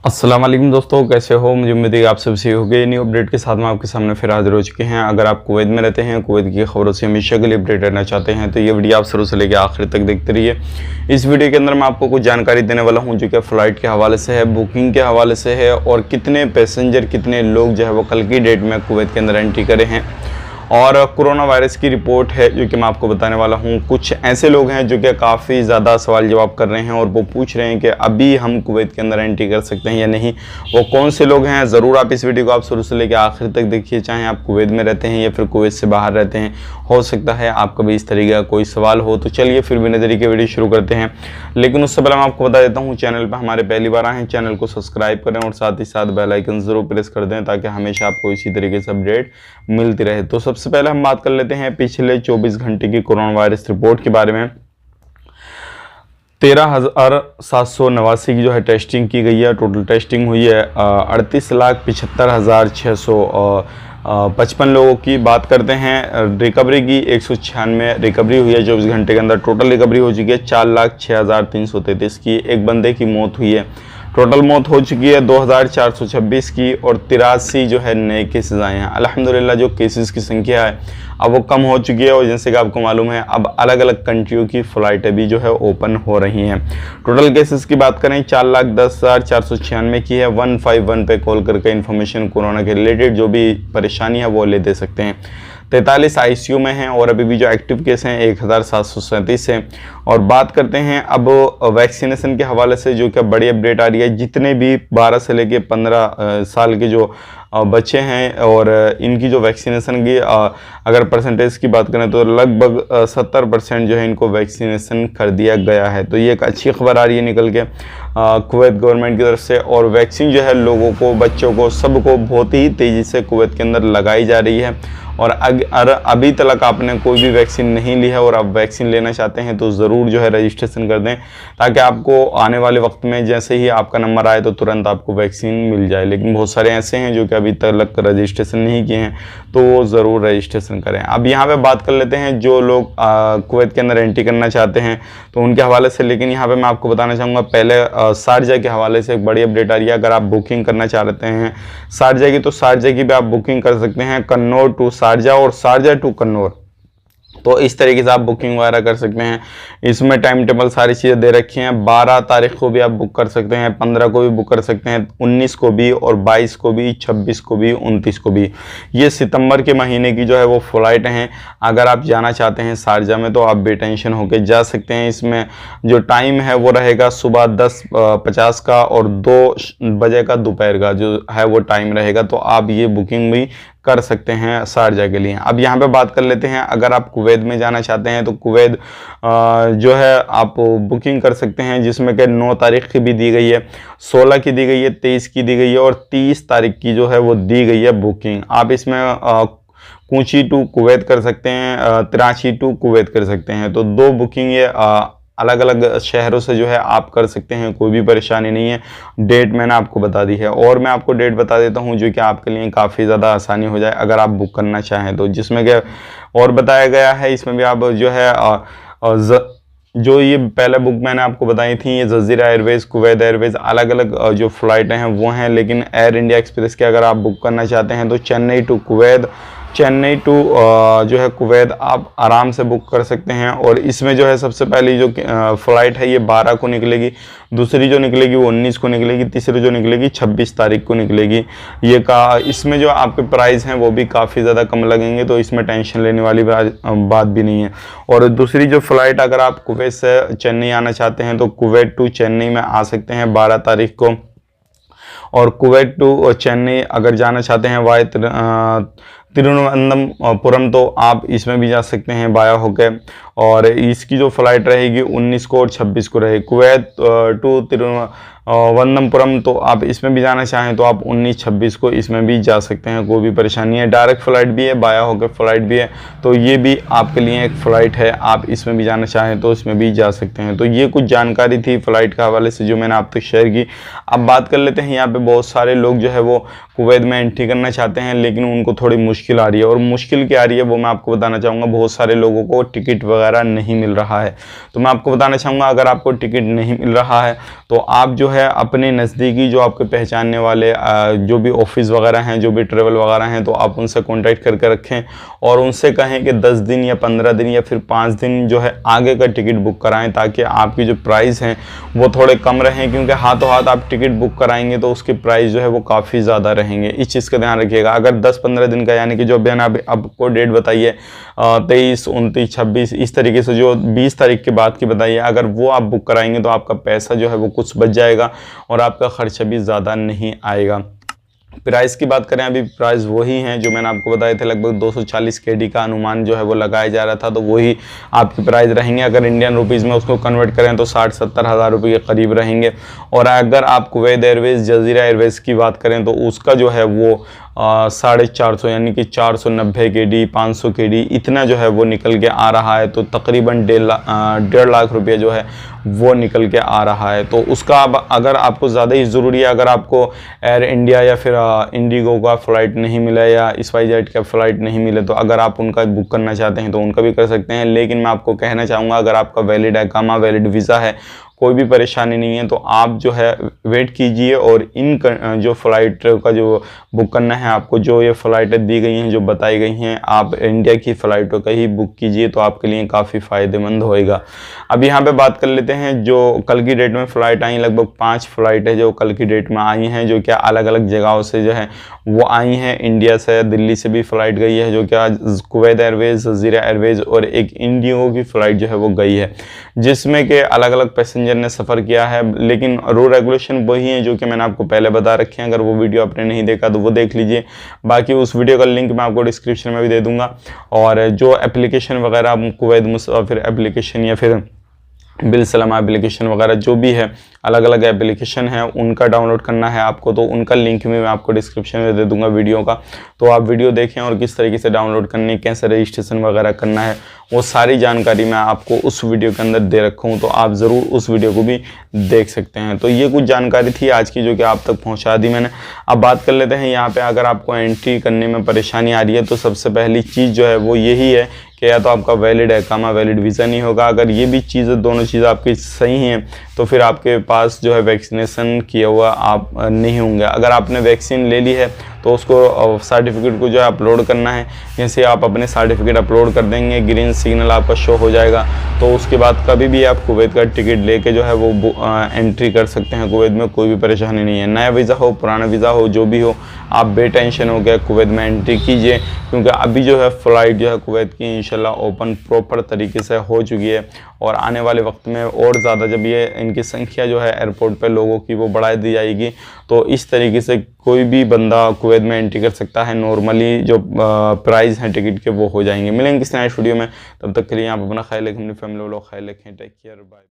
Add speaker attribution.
Speaker 1: अस्सलाम वालेकुम दोस्तों, कैसे हो? मुझे उम्मीद है आप सब सही हो गए। न्यू अपडेट के साथ में आपके सामने फिर हाजिर हो चुके हैं। अगर आप कुवैत में रहते हैं, कुवैत की खबरों से हमेशा के लिए अपडेट रहना चाहते हैं तो ये वीडियो आप शुरू से लेकर आखिर तक देखते रहिए। इस वीडियो के अंदर मैं आपको कुछ जानकारी देने वाला हूँ जो कि फ़्लाइट के हवाले से है, बुकिंग के हवाले से है और कितने पैसेंजर, कितने लोग जो है वो कल की डेट में कुवैत के अंदर एंट्री करे हैं। और कोरोना वायरस की रिपोर्ट है जो कि मैं आपको बताने वाला हूँ। कुछ ऐसे लोग हैं जो कि काफ़ी ज़्यादा सवाल जवाब कर रहे हैं और वो पूछ रहे हैं कि अभी हम कुवैत के अंदर एंट्री कर सकते हैं या नहीं। वो कौन से लोग हैं, ज़रूर आप इस वीडियो को आप शुरू से लेकर आखिर तक देखिए। चाहे आप कुवैत में रहते हैं या फिर कुवैत से बाहर रहते हैं, हो सकता है आपका भी इस तरीके का कोई सवाल हो। तो चलिए फिर बिना देरी के वीडियो शुरू करते हैं। लेकिन उससे पहले मैं आपको बता देता हूँ, चैनल पर हमारे पहली बार आए हैं, चैनल को सब्सक्राइब करें और साथ ही साथ बेल आइकन ज़रूर प्रेस कर दें ताकि हमेशा आपको इसी तरीके से अपडेट मिलती रहे। तो सबसे पहले हम बात कर लेते हैं पिछले 24 घंटे की कोरोना वायरस रिपोर्ट के बारे में। 13,789 की जो है टेस्टिंग की गई है, टोटल टेस्टिंग हुई है 38,75,655 लोगों की। बात करते हैं रिकवरी की, 196 रिकवरी हुई है 24 घंटे के अंदर। टोटल रिकवरी हो चुकी है 4,06,333 की। एक बंदे की मौत हुई है, टोटल मौत हो चुकी है 2,426 की और 83 जो है नए केसेस आए हैं। अल्हम्दुलिल्लाह जो केसेस की संख्या है अब वो कम हो चुकी है और जैसे कि आपको मालूम है अब अलग अलग कंट्रियों की फ़्लाइटें भी जो है ओपन हो रही हैं। टोटल केसेस की बात करें 4,10,496 की है। 151 पे कॉल करके इन्फॉर्मेशन कोरोना के रिलेटेड जो भी परेशानी है वो ले दे सकते हैं। 43 ICU में हैं और अभी भी जो एक्टिव केस हैं 1,737 हैं। और बात करते हैं अब वैक्सीनेशन के हवाले से, जो कि बड़ी अपडेट आ रही है। जितने भी 12 से लेके 15 साल के जो बच्चे हैं और इनकी जो वैक्सीनेशन की अगर परसेंटेज की बात करें तो लगभग 70% जो है इनको वैक्सीनेशन कर दिया गया है। तो ये एक अच्छी खबर आ रही है निकल के कुवैत गवर्नमेंट की तरफ से। और वैक्सीन जो है लोगों को, बच्चों को, सबको बहुत ही तेज़ी से कुवैत के अंदर लगाई जा रही है। और अभी तक आपने कोई भी वैक्सीन नहीं ली है और आप वैक्सीन लेना चाहते हैं तो ज़रूर जो है रजिस्ट्रेशन कर दें ताकि आपको आने वाले वक्त में जैसे ही आपका नंबर आए तो तुरंत आपको वैक्सीन मिल जाए। लेकिन बहुत सारे ऐसे हैं जो कि अभी तक रजिस्ट्रेशन नहीं किए हैं तो वो ज़रूर रजिस्ट्रेशन करें। अब यहाँ पे बात कर लेते हैं जो लोग कुवैत के अंदर एंट्री करना चाहते हैं तो उनके हवाले से। लेकिन यहाँ पर मैं आपको बताना चाहूँगा पहले शारजा के हवाले से एक बड़ी अपडेट आ रही है। अगर आप बुकिंग करना चाहते हैं शारजा की तो शारजा की भी आप बुकिंग कर सकते हैं, कन्नौर टू शारजा और शारजा टू कन्नौर। तो इस तरीके से आप बुकिंग वगैरह कर सकते हैं। इसमें टाइम टेबल सारी चीज़ें दे रखी हैं। 12 तारीख को भी आप बुक कर सकते हैं, 15 को भी बुक कर सकते हैं, 19 को भी और 22 को भी, 26 को भी, 29 को भी। ये सितंबर के महीने की जो है वो फ़्लाइट हैं। अगर आप जाना चाहते हैं शारजा में तो आप बेटेंशन होकर जा सकते हैं। इसमें जो टाइम है वो रहेगा सुबह 10:50 का और 2 बजे का दोपहर का जो है वो टाइम रहेगा। तो आप ये बुकिंग भी कर सकते हैं शारजा के लिए। अब यहाँ पे बात कर लेते हैं अगर आप कुवैत में जाना चाहते हैं तो कुवैत जो है आप बुकिंग कर सकते हैं जिसमें कि 9 तारीख की भी दी गई है, 16 की दी गई है, 23 की दी गई है और 30 तारीख की जो है वो दी गई है बुकिंग। आप इसमें कोची टू कुवैत कर सकते हैं, कराची टू कुवैत कर सकते हैं। तो 2 बुकिंग ये अलग अलग शहरों से जो है आप कर सकते हैं, कोई भी परेशानी नहीं है। डेट मैंने आपको बता दी है और मैं आपको डेट बता देता हूं जो कि आपके लिए काफ़ी ज़्यादा आसानी हो जाए अगर आप बुक करना चाहें तो। जिसमें कि और बताया गया है इसमें भी आप जो है जो ये पहले बुक मैंने आपको बताई थी, ये जजीरा एयरवेज़, कुवैत एयरवेज़, अलग अलग जो फ़्लाइटें हैं वो हैं। लेकिन एयर इंडिया एक्सप्रेस के अगर आप बुक करना चाहते हैं तो Chennai to Kuwait, Chennai to जो है कुवैत आप आराम से बुक कर सकते हैं। और इसमें जो है सबसे पहली जो फ़्लाइट है ये 12 को निकलेगी, दूसरी जो निकलेगी वो 19 को निकलेगी, तीसरी जो निकलेगी 26 तारीख को निकलेगी। ये इसमें जो आपके प्राइस हैं वो भी काफ़ी ज़्यादा कम लगेंगे तो इसमें टेंशन लेने वाली बात भी नहीं है। और दूसरी जो फ़्लाइट अगर आप कुवैत से चेन्नई आना चाहते हैं तो कुवैत टू चेन्नई में आ सकते हैं 12 तारीख को। और कुवैत टू चेन्नई अगर जाना चाहते हैं वाय तिरुवनंतपुरम तो आप इसमें भी जा सकते हैं बाया होके। और इसकी जो फ़्लाइट रहेगी 19 को और 26 को रहेगी। कुवैत टू तिरुवनंतपुरम तो आप इसमें भी जाना चाहें तो आप 19-26 को इसमें भी जा सकते हैं, कोई भी परेशानी नहीं है। डायरेक्ट फ़्लाइट भी है, बाया होकर फ़्लाइट भी है, तो ये भी आपके लिए एक फ़्लाइट है। आप इसमें भी जाना चाहें तो इसमें भी जा सकते हैं। तो ये कुछ जानकारी थी फ़्लाइट के हवाले से जो मैंने आप तक शेयर की। अब बात कर लेते हैं, यहाँ पे बहुत सारे लोग जो है वो कुवैत में एंट्री करना चाहते हैं लेकिन उनको थोड़ी मुश्किल आ रही है। और मुश्किल क्या आ रही है वो मैं आपको बताना चाहूँगा। बहुत सारे लोगों को टिकट वगैरह वगैरह नहीं मिल रहा है। तो मैं आपको बताना चाहूँगा, अगर आपको टिकट नहीं मिल रहा है तो आप जो है अपने नज़दीकी जो आपके पहचानने वाले जो भी ऑफिस वगैरह हैं, जो भी ट्रेवल वगैरह हैं, तो आप उनसे कॉन्टैक्ट करके रखें और उनसे कहें कि 10 दिन या 15 दिन या फिर 5 दिन जो है आगे का टिकट बुक कराएं, ताकि आपकी जो प्राइस हैं वो थोड़े कम रहें, क्योंकि हाथों हाथ आप टिकट बुक कराएंगे तो उसके प्राइस जो है वो काफ़ी ज़्यादा रहेंगे। इस चीज़ का ध्यान रखिएगा। अगर 10-15 दिन का, यानी कि जो मैंने आपको डेट बताई है 23, 29, 26, इस तरीके से जो 20 तारीख के बाद की बताई है, अगर वो आप बुक कराएंगे तो आपका पैसा जो है वो कुछ बच जाएगा और आपका खर्चा भी ज़्यादा नहीं आएगा। प्राइस की बात करें, अभी प्राइस वही हैं जो मैंने आपको बताए थे, लगभग 240 KD का अनुमान जो है वो लगाया जा रहा था, तो वही आपकी प्राइस रहेंगे। अगर इंडियन रुपीज़ में उसको कन्वर्ट करें तो 60-70 हज़ार रुपये के करीब रहेंगे। और अगर आप कुवैत एयरवेज़, जज़ीरा एयरवेज़ की बात करें तो उसका जो है वो 450 यानी कि 490 KD, 500 KD इतना जो है वो निकल के आ रहा है, तो तकरीबन 1.5 लाख रुपये जो है वो निकल के आ रहा है। तो उसका अब अगर आपको ज़्यादा ही ज़रूरी है, अगर आपको एयर इंडिया या फिर इंडिगो का फ़्लाइट नहीं मिला या स्पाइसजेट का फ़्लाइट नहीं मिले, तो अगर आप उनका बुक करना चाहते हैं तो उनका भी कर सकते हैं। लेकिन मैं आपको कहना चाहूँगा, अगर आपका वैलिड इकामा, वैलिड वीज़ा है, कोई भी परेशानी नहीं है, तो आप जो है वेट कीजिए और इन जो फ़्लाइट का जो बुक करना है आपको, जो ये फ़्लाइटें दी गई हैं, जो बताई गई हैं, आप इंडिया की फ़्लाइटों का ही बुक कीजिए, तो आपके लिए काफ़ी फ़ायदेमंद होएगा। अब यहाँ पे बात कर लेते हैं जो कल की डेट में फ़्लाइट आई, लगभग 5 फ़्लाइट है जो कल की डेट में आई हैं, जो क्या अलग अलग जगहों से जो है वो आई हैं। इंडिया से, दिल्ली से भी फ़्लाइट गई है, जो क्या कुवैत एयरवेज़, जज़ीरा एयरवेज़ और एक इंडिगो की फ़्लाइट जो है वो गई है, जिसमें कि अलग अलग पैसेंजर ने सफ़र किया है। लेकिन रूल रेगुलेशन वही है जो कि मैंने आपको पहले बता रखे हैं। अगर वो वीडियो आपने नहीं देखा तो वो देख लीजिए। बाकी उस वीडियो का लिंक मैं आपको डिस्क्रिप्शन में भी दे दूंगा। और जो एप्लीकेशन वगैरह, कुवैत मुसाफिर एप्लीकेशन या फिर बिल सलामा एप्लीकेशन वगैरह जो भी है, अलग अलग एप्लीकेशन है, उनका डाउनलोड करना है आपको, तो उनका लिंक भी मैं आपको डिस्क्रिप्शन में दे दूंगा वीडियो का। तो आप वीडियो देखें और किस तरीके से डाउनलोड करनी है, कैसे रजिस्ट्रेशन वगैरह करना है, वो सारी जानकारी मैं आपको उस वीडियो के अंदर दे रखा हूँ, तो आप ज़रूर उस वीडियो को भी देख सकते हैं। तो ये कुछ जानकारी थी आज की जो कि आप तक पहुँचा दी मैंने। अब बात कर लेते हैं यहाँ पर, अगर आपको एंट्री करने में परेशानी आ रही है तो सबसे पहली चीज़ जो है वो यही है कि या तो आपका वैलिड इकामा, वैलिड वीज़ा नहीं होगा। अगर ये भी चीज़ें, दोनों चीज़ें आपकी सही हैं, तो फिर आपके पास जो है वैक्सीनेशन किया हुआ आप नहीं होंगे। अगर आपने वैक्सीन ले ली है तो उसको सर्टिफिकेट को जो है अपलोड करना है। जैसे आप अपने सर्टिफिकेट अपलोड कर देंगे, ग्रीन सिग्नल आपका शो हो जाएगा, तो उसके बाद कभी भी आप कुवैत का टिकट लेके जो है वो एंट्री कर सकते हैं कुवैत में, कोई भी परेशानी नहीं है। नया वीज़ा हो, पुराना वीज़ा हो, जो भी हो, आप बेटेंशन हो गए कुवैत में एंट्री कीजिए, क्योंकि अभी जो है फ़्लाइट जो है कुवैत की इंशाल्लाह ओपन प्रॉपर तरीके से हो चुकी है। और आने वाले वक्त में और ज़्यादा जब ये इनकी संख्या जो है एयरपोर्ट पे लोगों की वो बढ़ा दी जाएगी, तो इस तरीके से कोई भी बंदा कुवैत में एंट्री कर सकता है। नॉर्मली जो प्राइस हैं टिकट के वो हो जाएंगे। मिलेंगे किसी नए स्टूडियो में, तब तक के लिए आप अपना ख्याल रखें, अपनी फैमिली वालों का ख्याल रखें। Take care, bye.